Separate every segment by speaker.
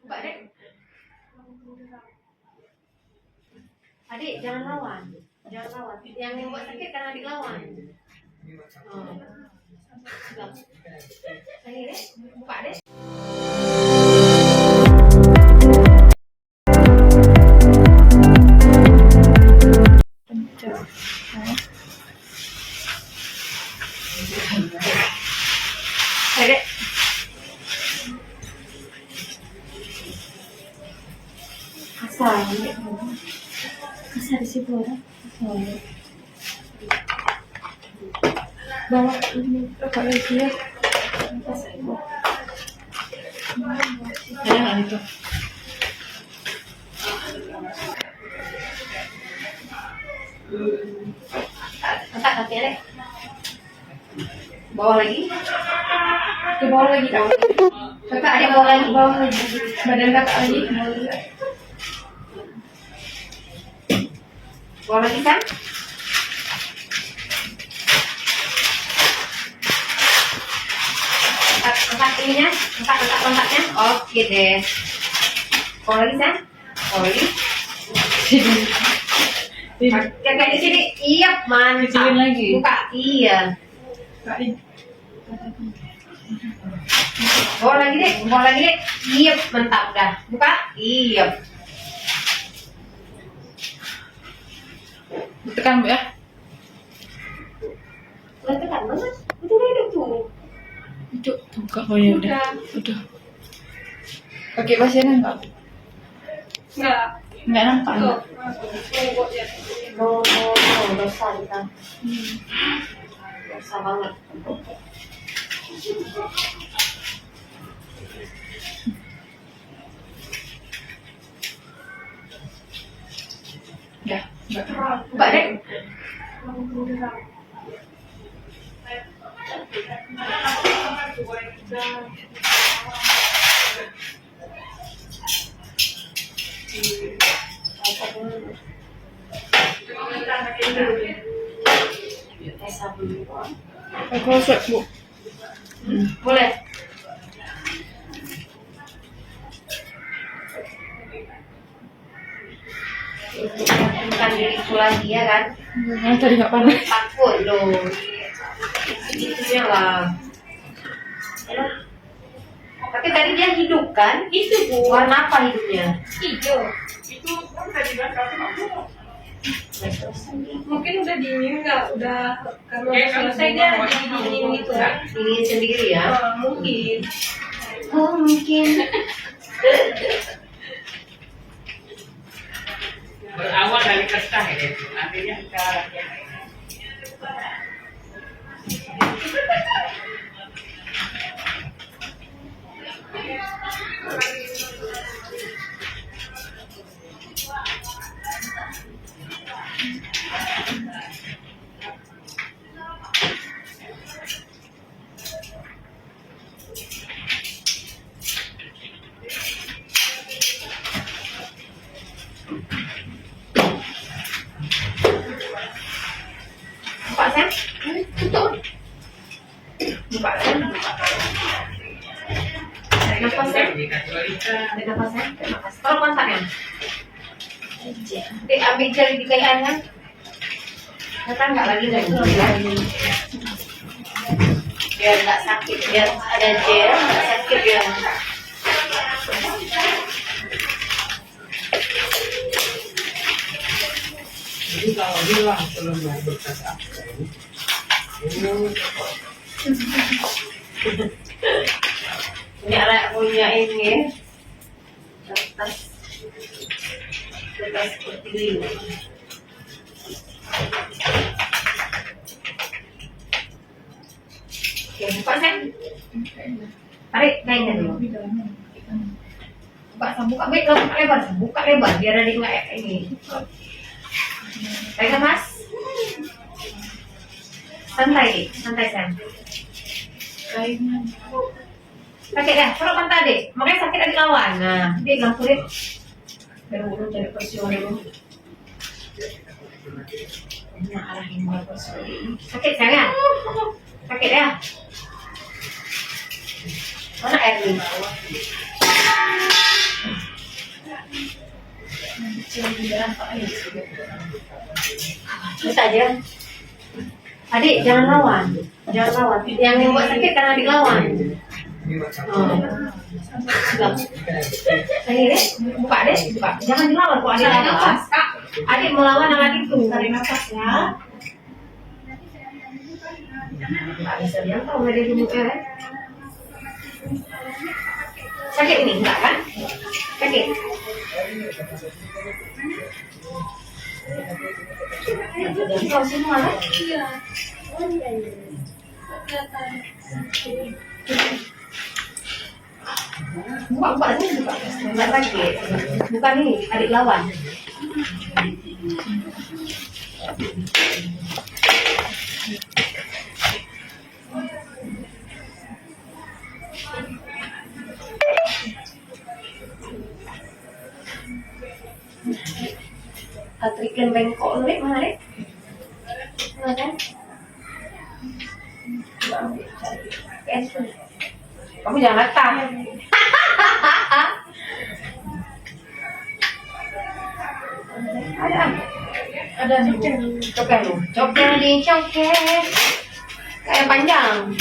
Speaker 1: Mbak Dek. Adik, jangan lawan. Jangan lawan. Yang membuat sakit kan adik lawan. Oh. Ini Dek, buka Dek. Dek. Kasar, kasar di situ orang. Bawa ini kakak lagi ya. Ada nggak itu? Kakak kaki Dek. Bawa lagi. Ke bawah lagi kak. Kakak ada bawah lagi, badan kakak lagi. Bawa lagi kan? Angkat ininya, angkat kontaknya. Oke deh. Bawa lagi kan? Bawa lagi. Kakak di sini. Iya man.
Speaker 2: Kecilin lagi.
Speaker 1: Buka. Iya. Bawa lagi deh, bawa lagi deh. Iya, mantap dah. Buka. Iya.
Speaker 2: Tekan Bu ya.
Speaker 1: Udah tekan mana? Udah hidup tuh.
Speaker 2: Hidup buka. Oh ya udah. Pakai pasirnya enggak? Enggak nampak.
Speaker 1: No, dosa kita. Dosa banget.
Speaker 2: Ya,
Speaker 1: Mbak Dek.
Speaker 2: aku swab Bu.
Speaker 1: Boleh. Bukan diriku lagi ya kan?
Speaker 2: Tadi nggak panas.
Speaker 1: Takut loh. Itunya lah. Tapi tadi dia hidup kan? Itu Bu. Warna apa hidupnya?
Speaker 3: Hijau. Itu kan tadi kan mungkin udah dingin nggak? Udah kalau selesai dia jadi dingin gitu kan?
Speaker 1: Dingin sendiri ya?
Speaker 3: Mungkin.
Speaker 1: Oh mungkin.
Speaker 4: Berawal dari kertas ya, nantinya kita
Speaker 1: Buka Sen. Tutup. Buka Sen. Tarik nafas Sen. Tarik nafas Sen. Tarik nafas. Kalau kontaknya. Dek ambil jari di kayaknya. Datang nggak lagi dari itu lagi. Biar nggak sakit, biar ada gel, nggak sakit biar.
Speaker 4: jadi kalau bilang belum berkas absen,
Speaker 1: punya ini kertas seperti ini. Oke, buka Sen. Tarik kainnya dulu. Buka lebar biar ada nggak ini. Tarik nafas. Santai Sen. Pakai dah, kalau pantai deh, makanya sakit adik lawan. Nah, dia lampu deh. Biar dulu cari persiwan dulu. Nah, arahin buat persiwan. Sakit jangan. Sakit ya. Mana air nih? Bisa aja. Adik, jangan lawan. Jangan lawan. Yang buat sakit kan adik lawan. Ini deh, buka deh, buka. Jangan dilawan kok adik lawan. Adik melawan anak itu. Tarik nafas ya. Nggak bisa diangkat, nggak ada di muka ya. Sakit nih, enggak kan? Sakit. Jadi kau semua kan?
Speaker 3: Iya.
Speaker 1: Buka ini buka. Enggak sakit. Bukan ini, adik lawan. Katrikin bengkok lu, mana dek? Mana kan? Kamu jangan latah. Ada coket lu, coket nih, coket kayak panjang.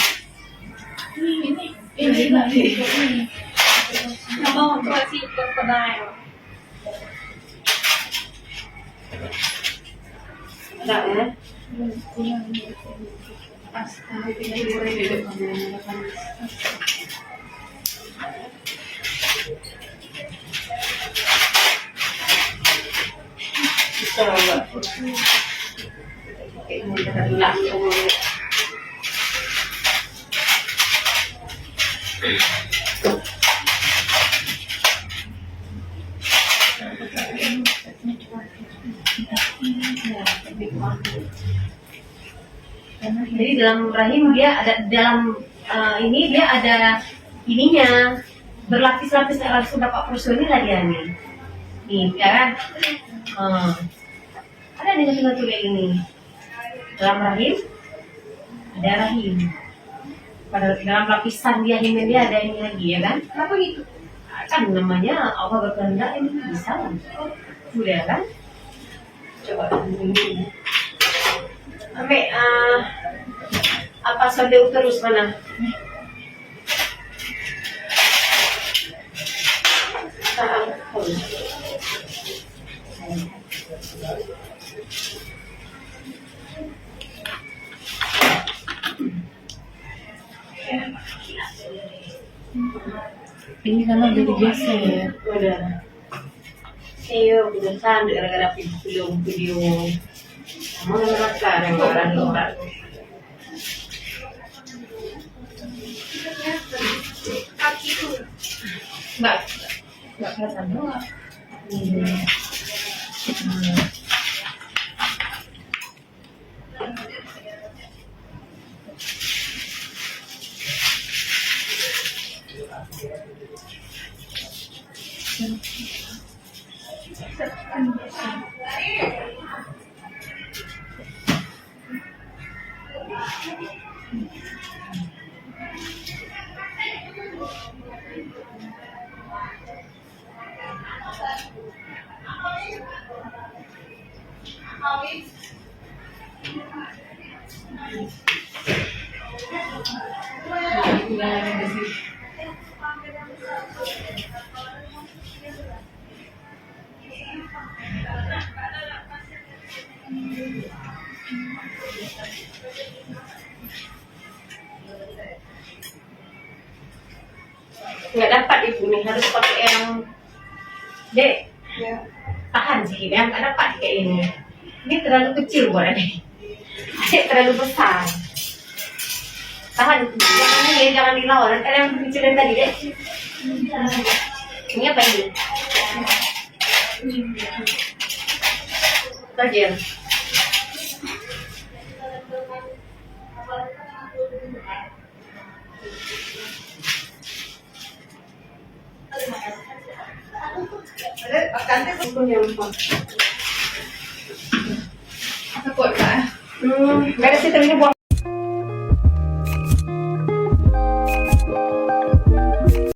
Speaker 2: Ini lagi.
Speaker 3: Nama untuk si krokodil.
Speaker 1: Ada ya? Bisa nggak? Oke, mau langsung. Jadi dalam rahim dia ada ini dia ada ininya berlapis-lapis langsung dapat personil lah dia nih ya kan. Ada nih satu kayak ini dalam rahim, ada rahim pada dalam lapisan dia ada ini lagi ya kan. Kenapa gitu? Kan namanya Allah berkehendak ini bisa sudah kan. Coba ini sampai apa sampai uterus mana?
Speaker 2: Ini karena udah digeser.
Speaker 1: Udah. Iya, udah sandek gara-gara video. Mau ngelakar yang orang luar.
Speaker 3: Kaki itu.
Speaker 1: Enggak kelihatan doang. Nggak dapat ibu nih, harus pakai yang dek ya. Tahan sih, yang nggak dapat kayak ini. Ini terlalu kecil buat adik. Adik terlalu besar. Tahan, jangan dilawan. Kan yang kecilin tadi dek. Ini apa ini? Bagian.
Speaker 2: Takut tak?
Speaker 1: Nggak ada situ ini buang.